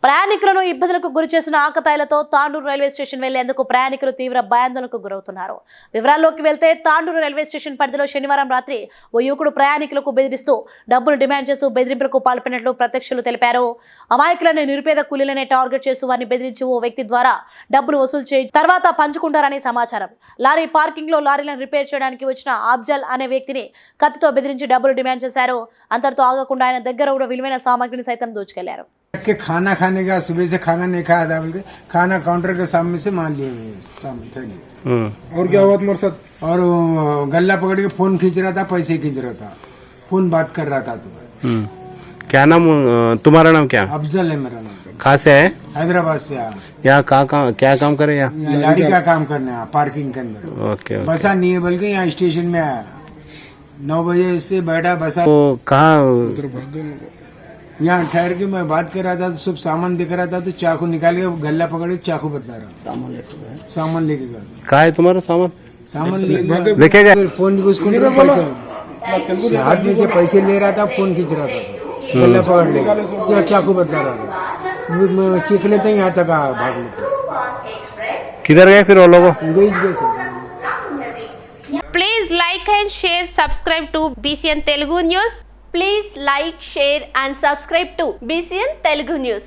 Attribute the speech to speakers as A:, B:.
A: ప్రయాణికులను ఇబ్బందులకు గురి చేసిన ఆకతాయిలతో తాండూరు రైల్వే స్టేషన్ వెళ్లేందుకు ప్రయాణికులు తీవ్ర భయాందోళనకు గురవుతున్నారు. వివరాల్లోకి వెళ్తే తాండూరు రైల్వే స్టేషన్ పరిధిలో శనివారం రాత్రి ఓ యువకుడు ప్రయాణికులకు బెదిరిస్తూ డబ్బులు డిమాండ్ చేస్తూ బెదిరింపులకు పాల్పడినట్లు ప్రత్యక్షులు తెలిపారు. అమాయకులను నిరుపేద కూలీలనే టార్గెట్ చేస్తూ వారిని బెదిరించి ఓ వ్యక్తి ద్వారా డబ్బులు వసూలు చేయి తర్వాత పంచుకుంటారని సమాచారం. లారీ పార్కింగ్ లో లారీలను రిపేర్ చేయడానికి వచ్చిన అఫ్జల్ అనే వ్యక్తిని కత్తితో బెదిరించి డబ్బులు డిమాండ్ చేశారు. అంతటితో ఆగకుండా ఆయన దగ్గర ఉన్న విలువైన సామాగ్రిని సైతం దోచుకెళ్లారు.
B: के खाना खाने का सुबह से खाना नहीं खाया था बोल के खाना काउंटर के सामने से मान लिए
C: और क्या हुआ तुम्हारे साथ?
B: और गल्ला पकड़ के फोन खींच रहा था, पैसे खींच रहा था, फोन बात कर रहा था।
D: क्या नाम तुम्हारा नाम क्या?
B: अफजल है मेरा नाम।
D: कहाँ से है?
B: हैदराबाद से।
D: यहाँ क्या काम करे? यहाँ
B: लाड़ी का काम करने आया पार्किंग के अंदर।
D: ओके
B: बसा नहीं है बल्कि यहाँ स्टेशन में आया 9 बजे से बैठा बसा।
D: तो कहाँ
B: यहाँ ठहर के मैं बात कर रहा था तो सब सामान दिख रहा था तो चाकू निकाल के गल्ला पकड़ के चाकू बता रहा। सामान लेके गया।
D: कहाँ है तुम्हारा सामान?
B: सामान
D: लेके गया।
B: फोन हाथ में से पैसे ले रहा था, फोन खींच रहा था, गल्ला पकड़ ले चाकू बता रहा था। मैं सीख लेते यहाँ तक भाग लेते।
D: किधर गए फिर वो लोग?
E: Please like and share, subscribe to BCN Telugu News.
F: Please like, share and subscribe to BCN Telugu News.